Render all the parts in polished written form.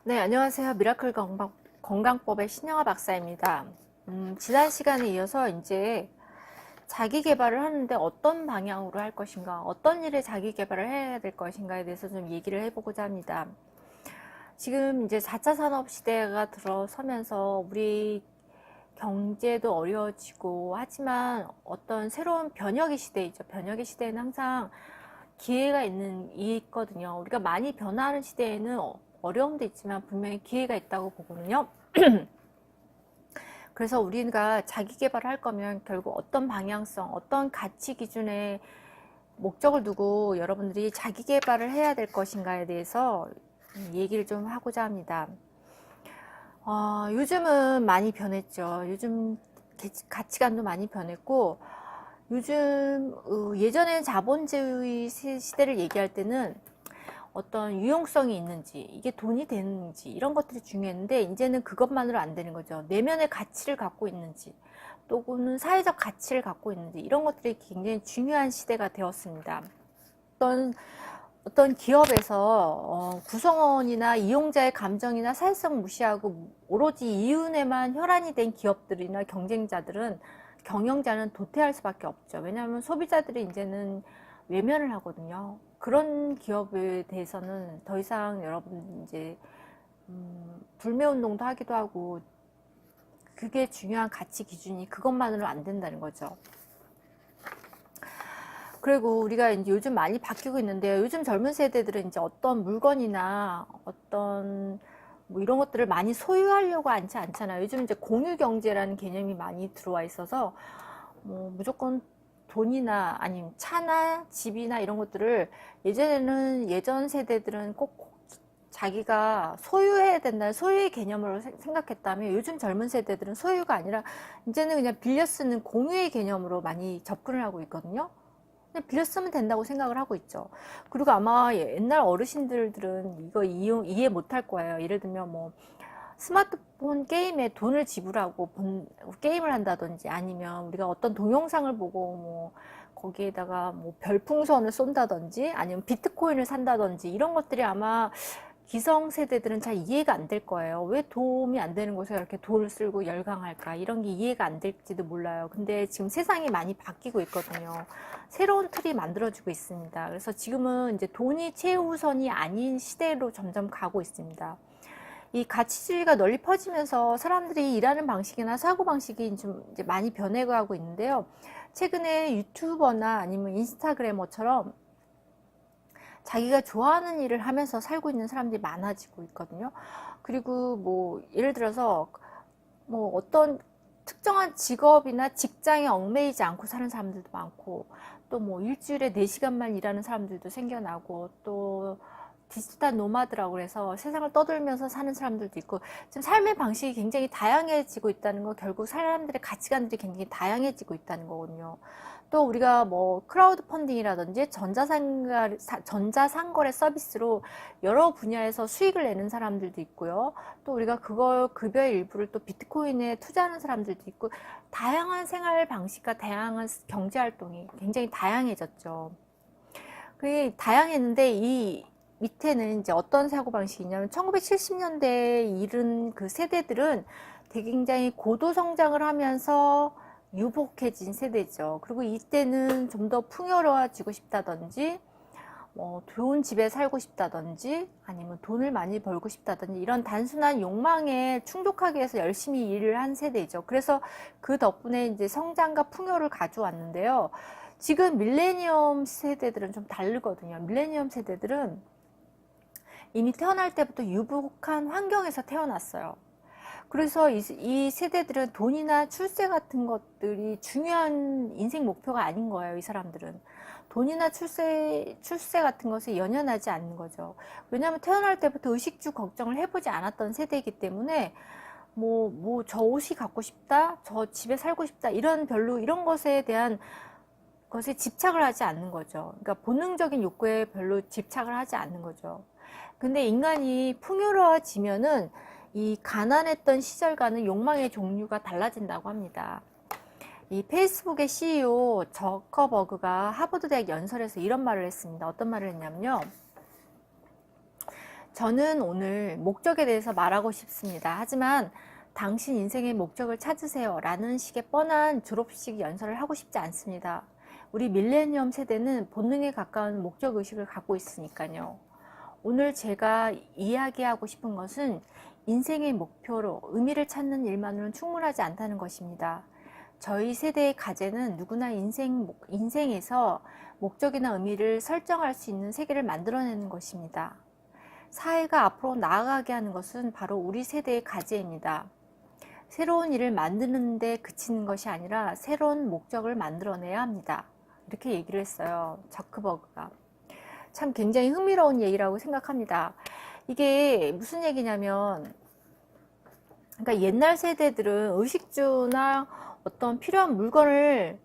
네, 안녕하세요. 미라클 건강법의 신영아 박사입니다. 지난 시간에 이어서 이제 자기 개발을 하는데 어떤 방향으로 할 것인가, 어떤 일에 자기 개발을 해야 될 것인가에 대해서 좀 얘기를 해보고자 합니다. 지금 이제 4차 산업 시대가 들어서면서 우리 경제도 어려워지고 하지만 어떤 새로운 변혁의 시대이죠. 변혁의 시대에는 항상 기회가 있거든요. 우리가 많이 변화하는 시대에는 어려움도 있지만 분명히 기회가 있다고 보거든요. 그래서 우리가 자기 개발을 할 거면 결국 어떤 방향성, 어떤 가치 기준에 목적을 두고 여러분들이 자기 개발을 해야 될 것인가에 대해서 얘기를 좀 하고자 합니다. 요즘은 많이 변했죠. 요즘 가치관도 많이 변했고, 요즘 예전에는 자본주의 시대를 얘기할 때는 어떤 유용성이 있는지, 이게 돈이 되는지 이런 것들이 중요했는데 이제는 그것만으로 안 되는 거죠. 내면의 가치를 갖고 있는지 또는 사회적 가치를 갖고 있는지 이런 것들이 굉장히 중요한 시대가 되었습니다. 어떤 기업에서 구성원이나 이용자의 감정이나 사회성 무시하고 오로지 이윤에만 혈안이 된 기업들이나 경영자는 도태할 수밖에 없죠. 왜냐하면 소비자들이 이제는 외면을 하거든요. 그런 기업에 대해서는 더 이상 여러분 이제 불매운동도 하기도 하고, 그게 중요한 가치 기준이 그것만으로 안 된다는 거죠. 그리고 우리가 이제 요즘 많이 바뀌고 있는데요. 요즘 젊은 세대들은 이제 어떤 물건이나 어떤 뭐 이런 것들을 많이 소유하려고 하지 않잖아요. 요즘 이제 공유 경제라는 개념이 많이 들어와 있어서 뭐 무조건 돈이나 아니면 차나 집이나 이런 것들을 예전 세대들은 꼭 자기가 소유해야 된다는 소유의 개념으로 생각했다면 요즘 젊은 세대들은 소유가 아니라 이제는 그냥 빌려 쓰는 공유의 개념으로 많이 접근을 하고 있거든요. 그냥 빌려 쓰면 된다고 생각을 하고 있죠. 그리고 아마 옛날 어르신들은 이거 이해 못할 거예요. 예를 들면 뭐 스마트폰 게임에 돈을 지불하고 게임을 한다든지 아니면 우리가 어떤 동영상을 보고 뭐 거기에다가 뭐 별풍선을 쏜다든지 아니면 비트코인을 산다든지 이런 것들이 아마 기성세대들은 잘 이해가 안 될 거예요. 왜 도움이 안 되는 곳에 이렇게 돈을 쓰고 열광할까? 이런 게 이해가 안 될지도 몰라요. 근데 지금 세상이 많이 바뀌고 있거든요. 새로운 틀이 만들어지고 있습니다. 그래서 지금은 이제 돈이 최우선이 아닌 시대로 점점 가고 있습니다. 이 가치주의가 널리 퍼지면서 사람들이 일하는 방식이나 사고방식이 좀 이제 많이 변해가고 있는데요. 최근에 유튜버나 아니면 인스타그래머처럼 자기가 좋아하는 일을 하면서 살고 있는 사람들이 많아지고 있거든요. 그리고 뭐 예를 들어서 뭐 어떤 특정한 직업이나 직장에 얽매이지 않고 사는 사람들도 많고, 또 뭐 일주일에 4시간만 일하는 사람들도 생겨나고, 또 디지털 노마드라고 그래서 세상을 떠돌면서 사는 사람들도 있고, 지금 삶의 방식이 굉장히 다양해지고 있다는 거, 결국 사람들의 가치관들이 굉장히 다양해지고 있다는 거거든요. 또 우리가 뭐 크라우드 펀딩이라든지 전자상거래 서비스로 여러 분야에서 수익을 내는 사람들도 있고요. 또 우리가 그걸 급여의 일부를 또 비트코인에 투자하는 사람들도 있고, 다양한 생활 방식과 다양한 경제 활동이 굉장히 다양해졌죠. 그게 다양했는데 이 밑에는 이제 어떤 사고방식이냐면 1970년대에 이른 그 세대들은 되게 굉장히 고도 성장을 하면서 유복해진 세대죠. 그리고 이때는 좀 더 풍요로워지고 싶다든지 뭐 좋은 집에 살고 싶다든지 아니면 돈을 많이 벌고 싶다든지 이런 단순한 욕망에 충족하기 위해서 열심히 일을 한 세대죠. 그래서 그 덕분에 이제 성장과 풍요를 가져왔는데요. 지금 밀레니엄 세대들은 좀 다르거든요. 밀레니엄 세대들은 이미 태어날 때부터 유복한 환경에서 태어났어요. 그래서 이 세대들은 돈이나 출세 같은 것들이 중요한 인생 목표가 아닌 거예요, 이 사람들은. 돈이나 출세 같은 것에 연연하지 않는 거죠. 왜냐하면 태어날 때부터 의식주 걱정을 해보지 않았던 세대이기 때문에 저 옷이 갖고 싶다, 저 집에 살고 싶다, 이런 것에 대한 것에 집착을 하지 않는 거죠. 그러니까 본능적인 욕구에 별로 집착을 하지 않는 거죠. 근데 인간이 풍요로워지면은 이 가난했던 시절과는 욕망의 종류가 달라진다고 합니다. 이 페이스북의 CEO 저커버그가 하버드 대학 연설에서 이런 말을 했습니다. 어떤 말을 했냐면요. 저는 오늘 목적에 대해서 말하고 싶습니다. 하지만 당신 인생의 목적을 찾으세요 라는 식의 뻔한 졸업식 연설을 하고 싶지 않습니다. 우리 밀레니엄 세대는 본능에 가까운 목적의식을 갖고 있으니까요. 오늘 제가 이야기하고 싶은 것은 인생의 목표로 의미를 찾는 일만으로는 충분하지 않다는 것입니다. 저희 세대의 과제는 누구나 인생에서 목적이나 의미를 설정할 수 있는 세계를 만들어내는 것입니다. 사회가 앞으로 나아가게 하는 것은 바로 우리 세대의 과제입니다. 새로운 일을 만드는 데 그치는 것이 아니라 새로운 목적을 만들어내야 합니다. 이렇게 얘기를 했어요. 저크버그가. 참 굉장히 흥미로운 얘기라고 생각합니다. 이게 무슨 얘기냐면, 그러니까 옛날 세대들은 의식주나 어떤 필요한 물건을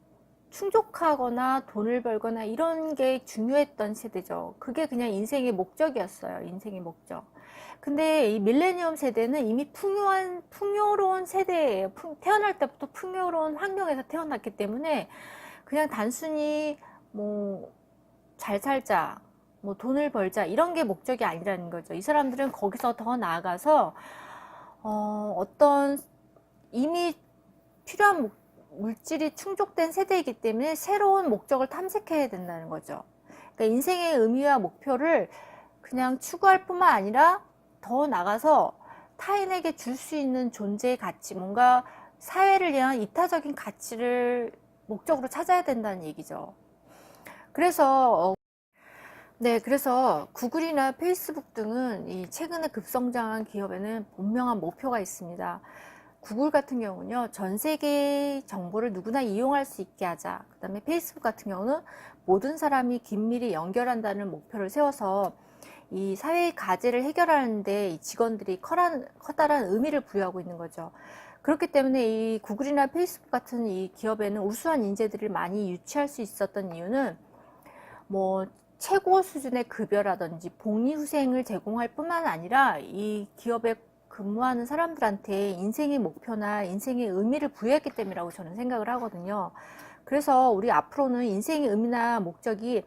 충족하거나 돈을 벌거나 이런 게 중요했던 세대죠. 그게 그냥 인생의 목적이었어요. 인생의 목적. 근데 이 밀레니엄 세대는 이미 풍요로운 세대예요. 태어날 때부터 풍요로운 환경에서 태어났기 때문에 그냥 단순히 뭐 잘 살자, 뭐 돈을 벌자 이런 게 목적이 아니라는 거죠. 이 사람들은 거기서 더 나아가서 어떤 이미 필요한 물질이 충족된 세대이기 때문에 새로운 목적을 탐색해야 된다는 거죠. 그러니까 인생의 의미와 목표를 그냥 추구할 뿐만 아니라 더 나가서 타인에게 줄 수 있는 존재의 가치, 뭔가 사회를 위한 이타적인 가치를 목적으로 찾아야 된다는 얘기죠. 그래서 구글이나 페이스북 등은 이 최근에 급성장한 기업에는 분명한 목표가 있습니다. 구글 같은 경우는요, 전 세계 정보를 누구나 이용할 수 있게 하자. 그 다음에 페이스북 같은 경우는 모든 사람이 긴밀히 연결한다는 목표를 세워서 이 사회의 과제를 해결하는데 이 직원들이 커다란 의미를 부여하고 있는 거죠. 그렇기 때문에 이 구글이나 페이스북 같은 이 기업에는 우수한 인재들을 많이 유치할 수 있었던 이유는 뭐 최고 수준의 급여라든지 복리후생을 제공할 뿐만 아니라 이 기업에 근무하는 사람들한테 인생의 목표나 인생의 의미를 부여했기 때문이라고 저는 생각을 하거든요. 그래서 우리 앞으로는 인생의 의미나 목적이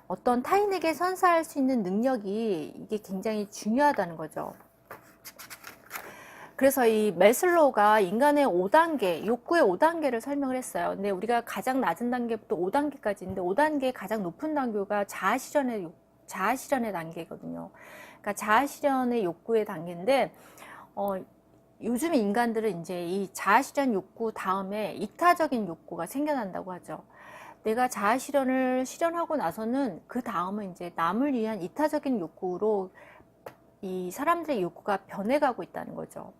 어떤 타인에게 선사할 수 있는 능력이 이게 굉장히 중요하다는 거죠. 그래서 이 매슬로우가 인간의 5단계, 욕구의 5단계를 설명을 했어요. 근데 우리가 가장 낮은 단계부터 5단계까지 있는데 5단계의 가장 높은 단계가 자아실현의 단계거든요. 그러니까 자아실현의 욕구의 단계인데 요즘 인간들은 이제 이 자아실현 욕구 다음에 이타적인 욕구가 생겨난다고 하죠. 내가 자아실현을 실현하고 나서는 그 다음은 이제 남을 위한 이타적인 욕구로 이 사람들의 욕구가 변해가고 있다는 거죠.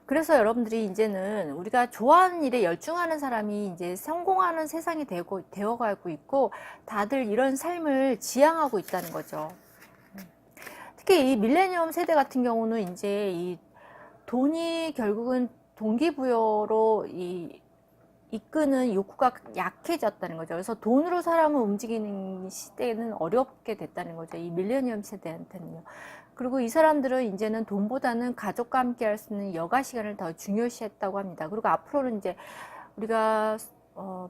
그래서 여러분들이 이제는 우리가 좋아하는 일에 열중하는 사람이 이제 성공하는 세상이 되어가고 있고 다들 이런 삶을 지향하고 있다는 거죠. 특히 이 밀레니엄 세대 같은 경우는 이제 이 돈이 결국은 동기부여로 이끄는 욕구가 약해졌다는 거죠. 그래서 돈으로 사람을 움직이는 시대는 어렵게 됐다는 거죠. 이 밀레니엄 세대한테는요. 그리고 이 사람들은 이제는 돈보다는 가족과 함께 할 수 있는 여가 시간을 더 중요시했다고 합니다. 그리고 앞으로는 이제 우리가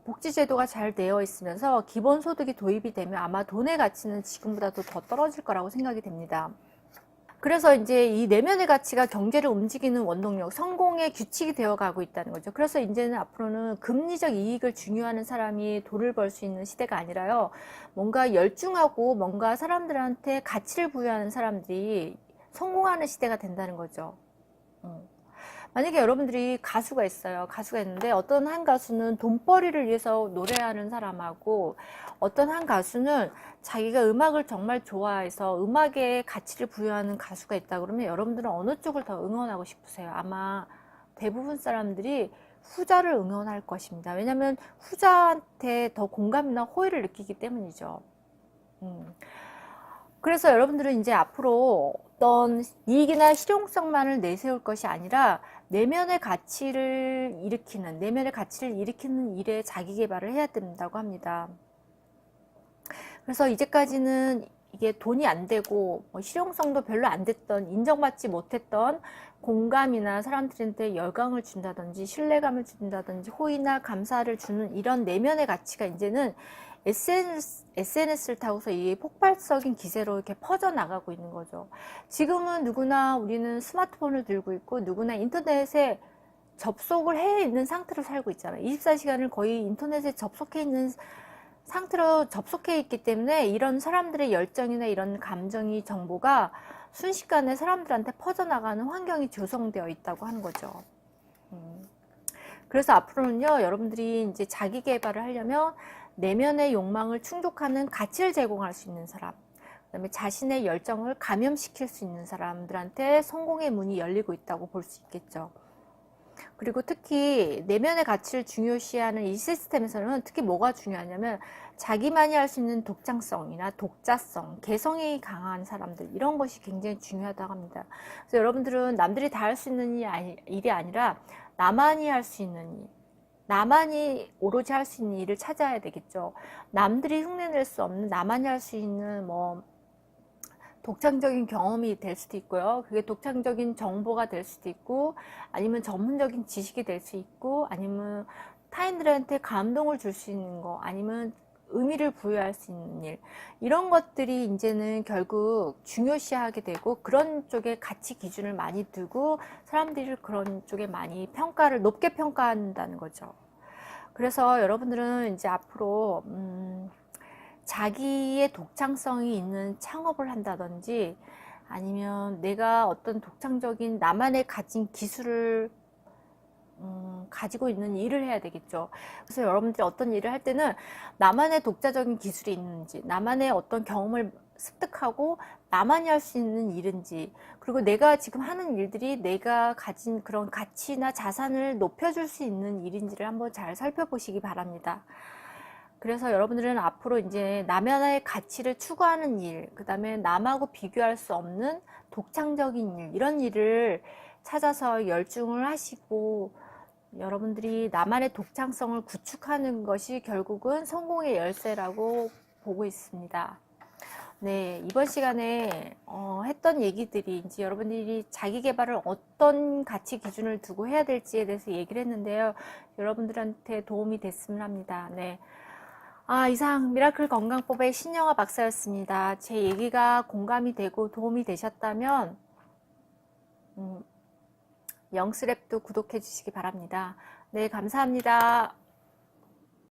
복지제도가 잘 되어 있으면서 기본소득이 도입이 되면 아마 돈의 가치는 지금보다도 더 떨어질 거라고 생각이 됩니다. 그래서 이제 이 내면의 가치가 경제를 움직이는 원동력, 성공의 규칙이 되어 가고 있다는 거죠. 그래서 이제는 앞으로는 금리적 이익을 중요하는 사람이 돈을 벌 수 있는 시대가 아니라요. 뭔가 열중하고 뭔가 사람들한테 가치를 부여하는 사람들이 성공하는 시대가 된다는 거죠. 만약에 여러분들이 가수가 있어요. 가수가 있는데 어떤 한 가수는 돈벌이를 위해서 노래하는 사람하고 어떤 한 가수는 자기가 음악을 정말 좋아해서 음악에 가치를 부여하는 가수가 있다 그러면 여러분들은 어느 쪽을 더 응원하고 싶으세요? 아마 대부분 사람들이 후자를 응원할 것입니다. 왜냐하면 후자한테 더 공감이나 호의를 느끼기 때문이죠. 그래서 여러분들은 이제 앞으로 어떤 이익이나 실용성만을 내세울 것이 아니라 내면의 가치를 일으키는 일에 자기 개발을 해야 된다고 합니다. 그래서 이제까지는 이게 돈이 안 되고 실용성도 별로 안 됐던, 인정받지 못했던 공감이나 사람들한테 열광을 준다든지 신뢰감을 준다든지 호의나 감사를 주는 이런 내면의 가치가 이제는 SNS를 타고서 이 폭발적인 기세로 이렇게 퍼져나가고 있는 거죠. 지금은 누구나 우리는 스마트폰을 들고 있고 누구나 인터넷에 접속을 해 있는 상태로 살고 있잖아요. 24시간을 거의 인터넷에 접속해 있는 상태로 접속해 있기 때문에 이런 사람들의 열정이나 이런 감정이 정보가 순식간에 사람들한테 퍼져나가는 환경이 조성되어 있다고 하는 거죠. 그래서 앞으로는요, 여러분들이 이제 자기 개발을 하려면 내면의 욕망을 충족하는 가치를 제공할 수 있는 사람, 그다음에 자신의 열정을 감염시킬 수 있는 사람들한테 성공의 문이 열리고 있다고 볼 수 있겠죠. 그리고 특히 내면의 가치를 중요시하는 이 시스템에서는 특히 뭐가 중요하냐면 자기만이 할 수 있는 독창성이나 독자성, 개성이 강한 사람들, 이런 것이 굉장히 중요하다고 합니다. 그래서 여러분들은 남들이 다 할 수 있는 일이 아니라 나만이 할 수 있는 일, 나만이 오로지 할 수 있는 일을 찾아야 되겠죠. 남들이 흉내낼 수 없는, 나만이 할 수 있는 뭐 독창적인 경험이 될 수도 있고요. 그게 독창적인 정보가 될 수도 있고, 아니면 전문적인 지식이 될 수 있고, 아니면 타인들한테 감동을 줄 수 있는 거, 아니면 의미를 부여할 수 있는 일, 이런 것들이 이제는 결국 중요시하게 되고 그런 쪽에 가치 기준을 많이 두고 사람들이 그런 쪽에 많이 높게 평가한다는 거죠. 그래서 여러분들은 이제 앞으로 자기의 독창성이 있는 창업을 한다든지, 아니면 내가 어떤 독창적인 나만의 가진 기술을 가지고 있는 일을 해야 되겠죠. 그래서 여러분들이 어떤 일을 할 때는 나만의 독자적인 기술이 있는지, 나만의 어떤 경험을 습득하고 나만이 할 수 있는 일인지, 그리고 내가 지금 하는 일들이 내가 가진 그런 가치나 자산을 높여줄 수 있는 일인지를 한번 잘 살펴보시기 바랍니다. 그래서 여러분들은 앞으로 이제 나만의 가치를 추구하는 일, 그 다음에 남하고 비교할 수 없는 독창적인 일, 이런 일을 찾아서 열중을 하시고 여러분들이 나만의 독창성을 구축하는 것이 결국은 성공의 열쇠라고 보고 있습니다. 네, 이번 시간에 했던 얘기들이 이제 여러분들이 자기 개발을 어떤 가치 기준을 두고 해야 될지에 대해서 얘기를 했는데요. 여러분들한테 도움이 됐으면 합니다. 네. 이상 미라클 건강법의 신영아 박사였습니다. 제 얘기가 공감이 되고 도움이 되셨다면 영스랩도 구독해 주시기 바랍니다. 네, 감사합니다.